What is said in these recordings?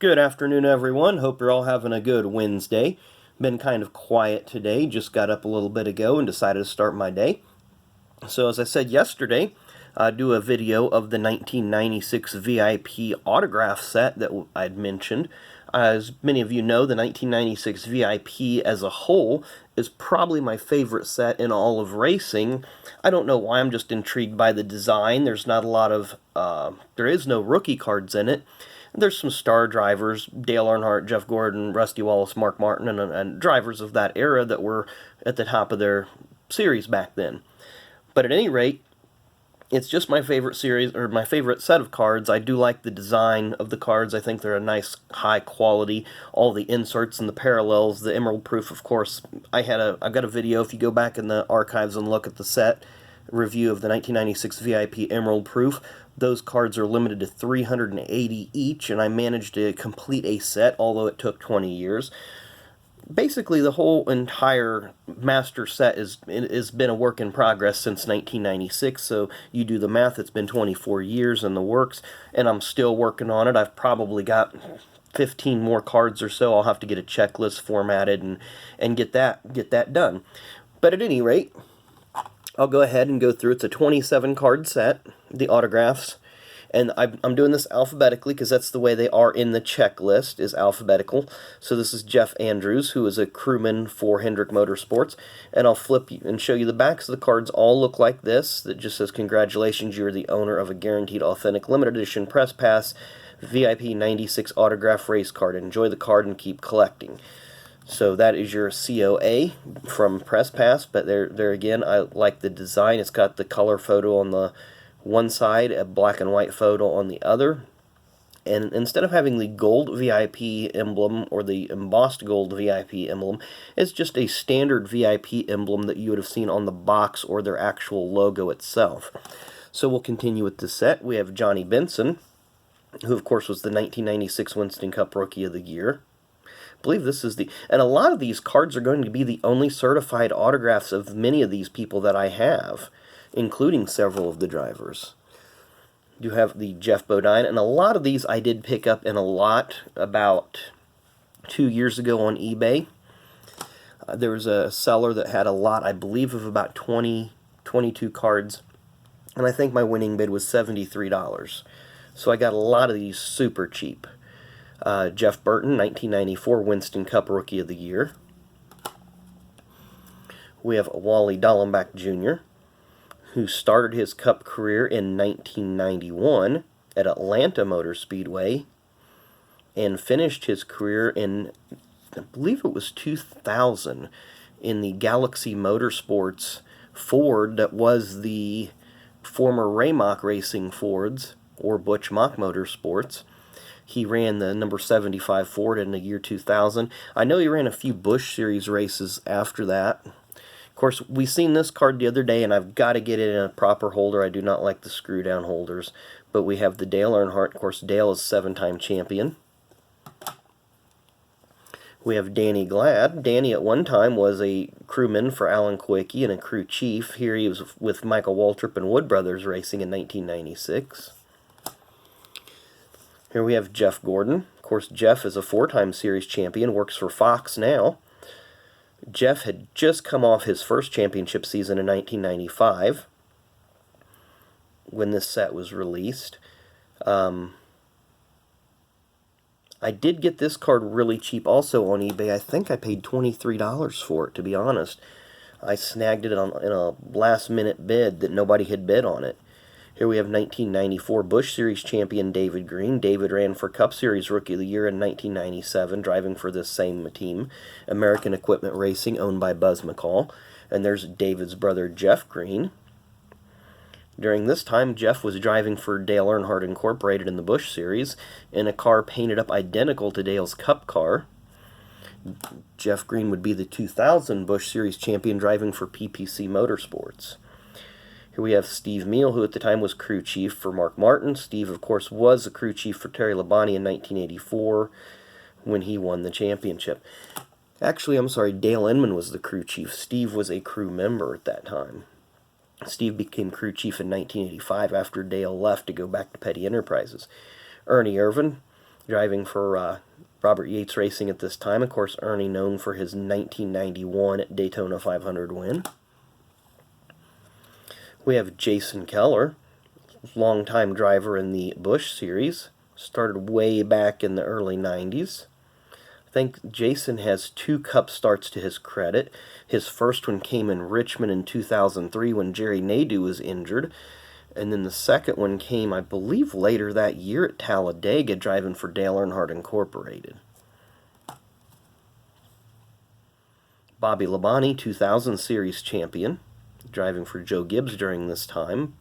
Good afternoon, everyone. Hope you're all having a good Wednesday. Been kind of quiet today, just got up a little bit ago and decided to start my day. So, as I said yesterday, I do a video of the 1996 VIP autograph set that I'd mentioned. As many of you know, the 1996 VIP as a whole is probably my favorite set in all of racing. I don't know why, I'm just intrigued by the design. There's not a lot of, there is no rookie cards in it. There's some star drivers, Dale Earnhardt, Jeff Gordon, Rusty Wallace, Mark Martin, and drivers of that era that were at the top of their series back then. But at any rate, it's just my favorite series, or my favorite set of cards. I do like the design of the cards. I think they're a nice, high quality. All the inserts and the parallels, the emerald proof, of course. I've got a video, if you go back in the archives and look at the set review of the 1996 VIP Emerald Proof, those cards are limited to 380 each, and I managed to complete a set, although it took 20 years. Basically, the whole entire master set has been a work in progress since 1996, so you do the math, it's been 24 years in the works, and I'm still working on it. I've probably got 15 more cards or so. I'll have to get a checklist formatted and get that done. But at any rate, I'll go ahead and go through. It's a 27 card set, the autographs, and I'm doing this alphabetically because that's the way they are in the checklist, is alphabetical. So this is Jeff Andrews, who is a crewman for Hendrick Motorsports, and I'll flip you and show you the backs of the cards. All look like this. That just says, "Congratulations, you're the owner of a guaranteed authentic limited edition press pass VIP 96 autograph race card. Enjoy the card and keep collecting." So that is your COA from Press Pass, but there again, I like the design. It's got the color photo on the one side, a black and white photo on the other. And instead of having the gold VIP emblem or the embossed gold VIP emblem, it's just a standard VIP emblem that you would have seen on the box or their actual logo itself. So we'll continue with the set. We have Johnny Benson, who of course was the 1996 Winston Cup Rookie of the Year. I believe this is and a lot of these cards are going to be the only certified autographs of many of these people that I have, including several of the drivers. You have the Geoff Bodine, and a lot of these I did pick up in a lot about 2 years ago on eBay. There was a seller that had a lot, I believe, of about 22 cards, and I think my winning bid was $73. So I got a lot of these super cheap. Jeff Burton, 1994 Winston Cup Rookie of the Year. We have Wally Dallenbach Jr., who started his Cup career in 1991 at Atlanta Motor Speedway and finished his career in, I believe it was 2000, in the Galaxy Motorsports Ford that was the former Raymock Racing Fords, or Butch Mock Motorsports. He ran the number 75 Ford in the year 2000. I know he ran a few Busch Series races after that. Of course, we seen this card the other day, and I've got to get it in a proper holder. I do not like the screw-down holders. But we have the Dale Earnhardt. Of course, Dale is 7-time champion. We have Danny Glad. Danny at one time was a crewman for Alan Kulwicki and a crew chief. Here he was with Michael Waltrip and Wood Brothers Racing in 1996. Here we have Jeff Gordon. Of course, Jeff is a 4-time series champion, works for Fox now. Jeff had just come off his first championship season in 1995 when this set was released. I did get this card really cheap also on eBay. I think I paid $23 for it, to be honest. I snagged it in a last-minute bid that nobody had bid on it. Here we have 1994 Busch Series champion David Green. David ran for Cup Series Rookie of the Year in 1997, driving for this same team, American Equipment Racing, owned by Buzz McCall. And there's David's brother, Jeff Green. During this time, Jeff was driving for Dale Earnhardt Incorporated in the Busch Series in a car painted up identical to Dale's Cup car. Jeff Green would be the 2000 Busch Series champion, driving for PPC Motorsports. Here we have Steve Meal, who at the time was crew chief for Mark Martin. Steve, of course, was a crew chief for Terry Labonte in 1984 when he won the championship. Actually, I'm sorry, Dale Inman was the crew chief. Steve was a crew member at that time. Steve became crew chief in 1985 after Dale left to go back to Petty Enterprises. Ernie Irvan, driving for Robert Yates Racing at this time. Of course, Ernie known for his 1991 Daytona 500 win. We have Jason Keller, longtime driver in the Busch Series. Started way back in the early 90s. I think Jason has 2 Cup starts to his credit. His first one came in Richmond in 2003 when Jerry Nadeau was injured. And then the second one came, I believe, later that year at Talladega, driving for Dale Earnhardt Incorporated. Bobby Labonte, 2000 Series champion, driving for Joe Gibbs during this time.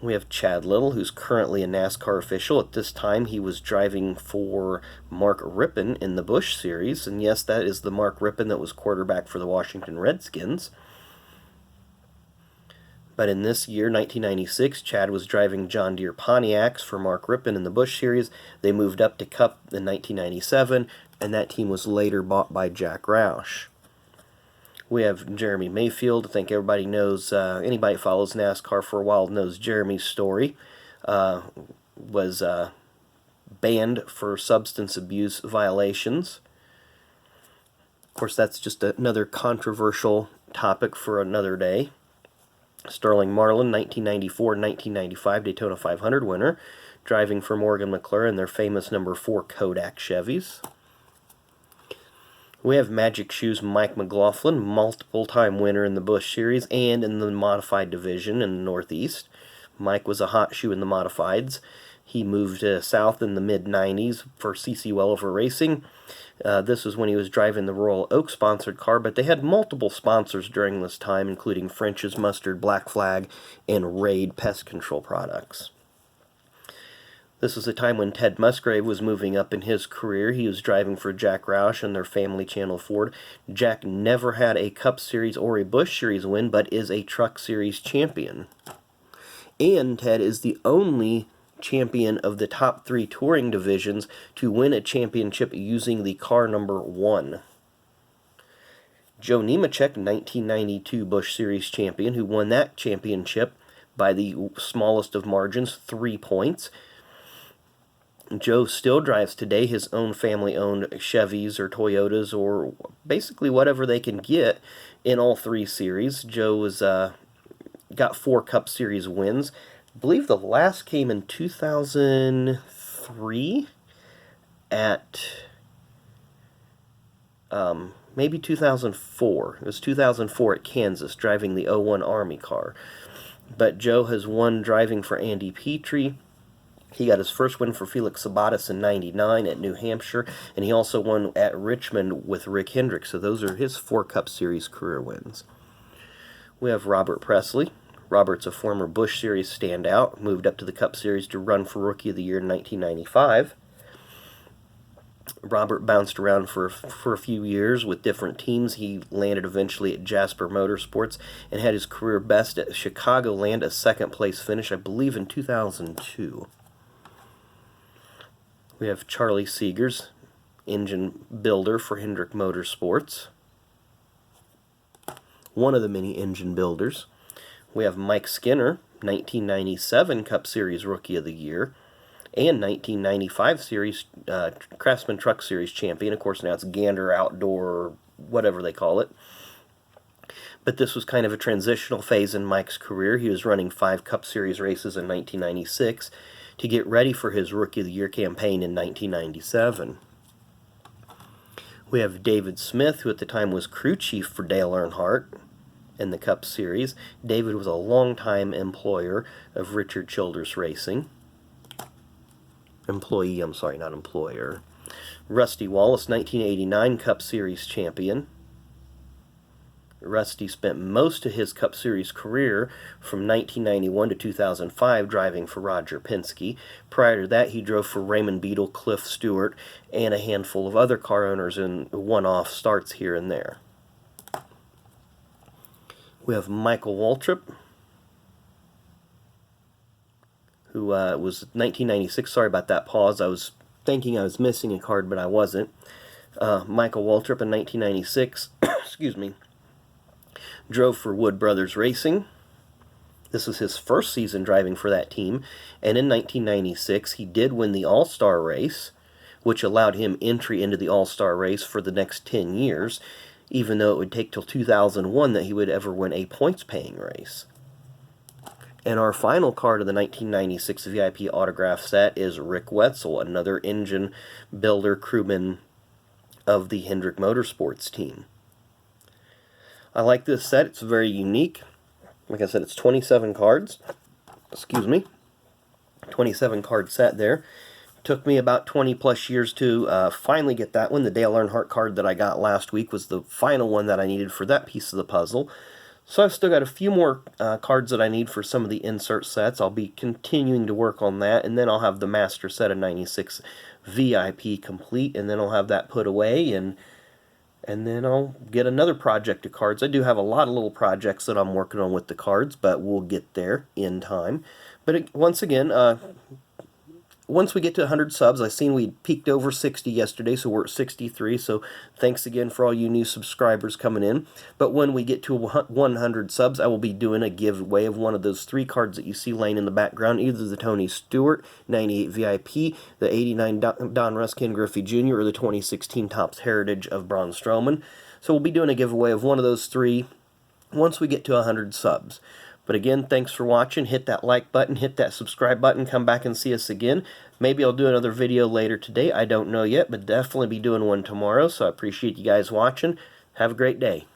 We have Chad Little, who's currently a NASCAR official. At this time, he was driving for Mark Rippon in the Busch Series. And yes, that is the Mark Rippon that was quarterback for the Washington Redskins. But in this year, 1996, Chad was driving John Deere Pontiacs for Mark Rippon in the Busch Series. They moved up to Cup in 1997, and that team was later bought by Jack Roush. We have Jeremy Mayfield. I think everybody knows, anybody who follows NASCAR for a while knows Jeremy's story. Was banned for substance abuse violations. Of course, that's just another controversial topic for another day. Sterling Marlin, 1994-1995 Daytona 500 winner, driving for Morgan McLaren, their famous number 4 Kodak Chevys. We have Magic Shoes Mike McLaughlin, multiple-time winner in the Busch Series and in the modified division in the Northeast. Mike was a hot shoe in the modifieds. He moved south in the mid-90s for CC Welliver Racing. This was when he was driving the Royal Oak sponsored car, but they had multiple sponsors during this time, including French's Mustard, Black Flag, and Raid pest control products. This was a time when Ted Musgrave was moving up in his career. He was driving for Jack Roush and their family Channel Ford. Jack never had a Cup Series or a Busch Series win, but is a Truck Series champion. And Ted is the only champion of the top 3 touring divisions to win a championship using the car number 1. Joe Nemechek, 1992 Busch Series champion, who won that championship by the smallest of margins, 3 points. Joe still drives today his own family-owned Chevys or Toyotas or basically whatever they can get in all 3 series. Joe has got 4 Cup Series wins. I believe the last came in 2003 at maybe 2004. It was 2004 at Kansas, driving the 01 Army car. But Joe has won driving for Andy Petrie. He got his first win for Felix Sabates in '99 at New Hampshire, and he also won at Richmond with Rick Hendrick. So those are his 4 Cup Series career wins. We have Robert Presley. Robert's a former Busch Series standout, moved up to the Cup Series to run for Rookie of the Year in 1995. Robert bounced around for a few years with different teams. He landed eventually at Jasper Motorsports and had his career best at Chicagoland, a second-place finish, I believe, in 2002. We have Charlie Seegers, engine builder for Hendrick Motorsports. One of the many engine builders. We have Mike Skinner, 1997 Cup Series Rookie of the Year, and 1995 Series Craftsman Truck Series champion. Of course, now it's Gander Outdoor, whatever they call it. But this was kind of a transitional phase in Mike's career. He was running 5 Cup Series races in 1996 to get ready for his Rookie of the Year campaign in 1997. We have David Smith, who at the time was crew chief for Dale Earnhardt in the Cup Series. David was a longtime employer of Richard Childress Racing. Employee, I'm sorry, not employer. Rusty Wallace, 1989 Cup Series champion. Rusty spent most of his Cup Series career from 1991 to 2005 driving for Roger Penske. Prior to that, he drove for Raymond Beadle, Cliff Stewart, and a handful of other car owners in one-off starts here and there. We have Michael Waltrip, who was 1996. Sorry about that pause. I was thinking I was missing a card, but I wasn't. Michael Waltrip in 1996, excuse me, drove for Wood Brothers Racing This was his first season driving for that team, and in 1996 he did win the All-Star race, which allowed him entry into the All-Star race for the next 10 years, even though it would take till 2001 that he would ever win a points-paying race. And our final card of the 1996 VIP autograph set is Rick Wetzel, another engine builder crewman of the Hendrick Motorsports team. I like this set. It's very unique. Like I said, it's 27 cards. Excuse me. 27 card set there. Took me about 20 plus years to finally get that one. The Dale Earnhardt card that I got last week was the final one that I needed for that piece of the puzzle. So I've still got a few more cards that I need for some of the insert sets. I'll be continuing to work on that, and then I'll have the master set of 96 VIP complete, and then I'll have that put away, and then I'll get another project of cards. I do have a lot of little projects that I'm working on with the cards, but we'll get there in time. But once again, once we get to 100 subs, I seen we peaked over 60 yesterday, so we're at 63, so thanks again for all you new subscribers coming in. But when we get to 100 subs, I will be doing a giveaway of one of those 3 cards that you see laying in the background, either the Tony Stewart 98 VIP, the 89 Don Ruskin Griffey Jr., or the 2016 Topps Heritage of Braun Strowman. So we'll be doing a giveaway of one of those 3 once we get to 100 subs. But again, thanks for watching. Hit that like button, hit that subscribe button, come back and see us again. Maybe I'll do another video later today. I don't know yet, but definitely be doing one tomorrow. So I appreciate you guys watching. Have a great day.